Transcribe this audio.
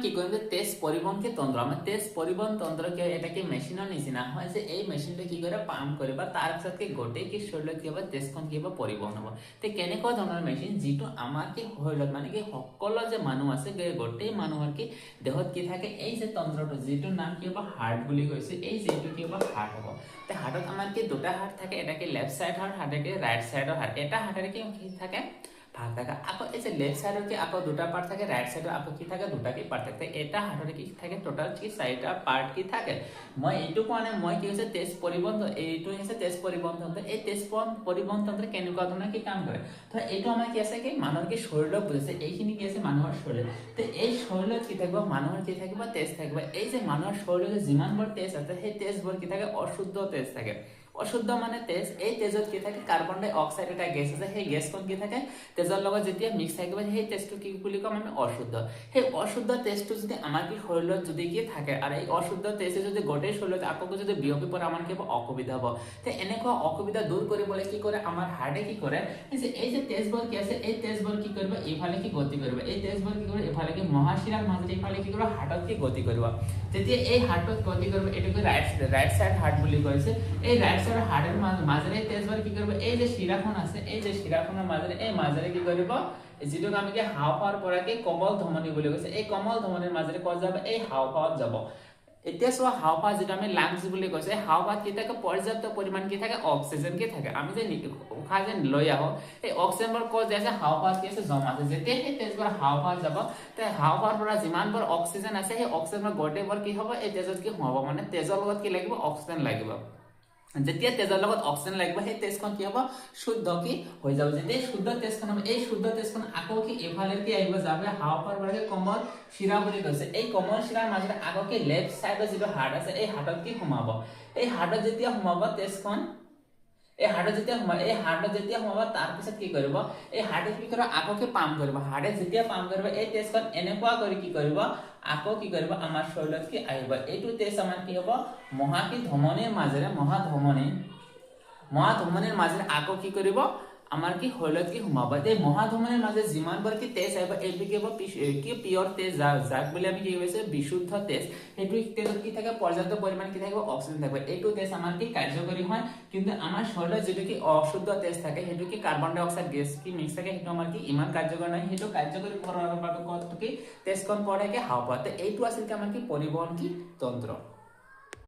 কি কৰিম যে তেজ পৰিবহন কি তন্ত্ৰ আমাৰ তেজ পৰিবহন তন্ত্ৰ কি এটা কি মেচিনৰ নিচিনা হয় যে এই মেচিনটো কি কৰে পাম্প কৰিব তাৰ পিছত কি গোটেই কি শৰীৰত কি হ'ব তেজখন কি হ'ব পৰিবহন হ'ব তে কেনেকুৱা ধৰণৰ মেচিন যিটো আমাৰ কি শৰীৰত মানে কি সকলো যে মানুহ আছে গোটেই মানুহৰ কি দেহত কি থাকে এই যে তন্ত্ৰটো যিটো নাম কি হ'ব হাৰ্ট বুলি কৈছে এই যেটো কি হ'ব হাৰ্ট হ'ব তে হাৰ্টত আমাৰ কি দুটা হাৰ্ট থাকে এটা কি লেফট সাইড হাৰ্ট এটা কি ৰাইট সাইডৰ হাৰ্ট এটা হাৰ্টেৰে কি থাকে ভাগ থাকে আকৌ এই যে লেফট সাইডৰ কি আকৌ দুটা পাৰ্ট থাকে ৰাইট সাইডৰ আকৌ কি থাকে দুটা কি পাৰ্ট থাকে এটা হাৰ্টৰে কি থাকে টোটাল কি চাৰিটা পাৰ্ট কি থাকে মই এইটো কোৱা নাই মই কি হৈছে তেজ পৰিবহন এইটো হৈছে তেজ পৰিবহন তন্ত্ৰ এই তেজ পৰিবহন তন্ত্ৰ কেনেকুৱা ধৰণৰ কি কাম কৰে তো এইটো আমাৰ কি আছে কি মানুহৰ কি শৰীৰত বুজিছে এইখিনি কি আছে মানুহৰ শৰীৰ তে এই শৰীৰত কি থাকিব মানুহৰ কি থাকিব তেজ থাকিব এই যে মানুহৰ শৰীৰত যিমানবোৰ তেজ আছে সেই তেজবোৰ কি থাকে অশুদ্ধ তেজ থাকে অশুদ্ধ মানে তেজ এই তেজত কি থাকে কার্বন ডাই অক্সাইড এটা গ্যাস আছে সেই গ্যাসখন কি থাকে তেজৰ লগত যেতিয়া মিক্স থাকিব সেই তেজটো কি বুলি কম আমি অশুদ্ধ সেই অশুদ্ধ তেজটো যদি আমাৰ কি শৰীৰত যদি কি থাকে আৰু এই অশুদ্ধ তেজে যদি গোটেই শৰীৰত আকৌ যদি বিয়পি পৰে আমাৰ কি অসুবিধা হ'ব তে এনেকুৱা অসুবিধা দূৰ কৰিবলৈ কি কৰে আমাৰ হাৰ্টে কি কৰে এই যে তেজবোৰ কি আছে এই তেজবোৰ কি কৰিব ইফালে কি গতি কৰিব এই তেজবোৰ কি কৰিব ইফালে কি মহাশিৰাৰ মাজেৰে ইফালে কি কৰিব হাৰ্টত কি গতি কৰিব যেতিয়া এই হাৰ্টত গতি কৰিব এটোকে ৰাইট সাইড হাৰ্ট বুলি কৈছে এই ৰাইট সাইড হাৰ্টেৰ মাজেৰে তেজবোৰ কি কৰিব এই যে শিৰাখন আছে এই যে শিৰাখনৰ মাজেৰে এই মাজেৰে কি কৰিব যেটোক আমি কি হাওঁফাওঁৰ পৰা কি কমল ধমনী বুলি কৈছে এই কমল ধমনীৰ মাজেৰে ক'ত যাব এই হাওঁফাওঁত যাব এতিয়া চোৱা হাওঁফাওঁ যেটা আমি লাংস বুলি কৈছে হাওঁফাওঁত কি থাকে পৰ্যাপ্ত পৰিমাণ কি থাকে অক্সিজেন কি থাকে আমি যে উশাহ যে লৈ আহো এই অক্সিজেনবোৰ ক'ত যায় আছে হাওঁফাওঁত কি আছে জমা আছে যেতিয়া সেই তেজবোৰ হাওঁফাওঁত যাব তে হাওঁফাওঁৰ পৰা যিমানবোৰ অক্সিজেন আছে সেই অক্সিজেনৰ গোটেইবোৰ কি হ'ব এই তেজত কি হ'ব মানে তেজৰ লগত কি লাগিব অক্সিজেন লাগিব যেতিয়া তেজৰ লগত অক্সিজেন লাগিব সেই তেজখন কি হ'ব শুদ্ধ কি হৈ যাব যেতিয়া শুদ্ধ তেজখন হ'ব এই শুদ্ধ তেজখন আকৌ কি এফালে কি আহিব যাবে হাওঁফাওঁৰ পৰা কমল শিৰা বুলি কৈছে এই কমল শিৰাৰ মাজতে আকৌ কি লেফট সাইডৰ যেটো হাৰ্ট আছে এই হাৰ্টত কি সোমাব এই হাৰ্টত যেতিয়া সোমাব তেজখন এই হাৰ্টত যেতিয়া সোমাব তাৰ পিছত কি কৰিব এই হাৰ্টে কি কৰিব আকৌ কি পাম্প কৰিব হাৰ্টে যেতিয়া পাম্প কৰিব এই তেজখন এনেকুৱা কৰি কি কৰিব আকৌ কি কৰিব আমাৰ শৰীৰত কি আহিব এইটো তেজ আমাৰ কি হ'ব মহাধমনীৰ মাজেৰে আকৌ কি কৰিব আমাৰ কি শৰীৰত কি সোমাব এই মহাধমনীৰ মাজে যিমানবোৰ কি তেজ আহিব এইটো কি হ'ব কি পিয়ৰ তেজ যাক বুলি আমি কি কৈছে বিশুদ্ধ তেজ সেইটো তেজত কি থাকে পৰ্যাপ্ত পৰিমাণ কি থাকিব অক্সিজেন থাকিব এইটো তেজ আমাৰ কি কাৰ্যকৰী হয় কিন্তু আমাৰ শৰীৰত যেটো কি অশুদ্ধ তেজ থাকে সেইটো কি কাৰ্বন ডাই অক্সাইড গেছ কি মিক্স থাকে সেইটো আমাৰ কি ইমান কাৰ্যকৰী নহয় সেইটো কাৰ্যকৰী কৰাৰ বাবে ক'ত কি তেজখন পৰে কি হাওঁফাওঁত এইটো আছিল কি আমাৰ কি পৰিবহন কি তন্ত্ৰ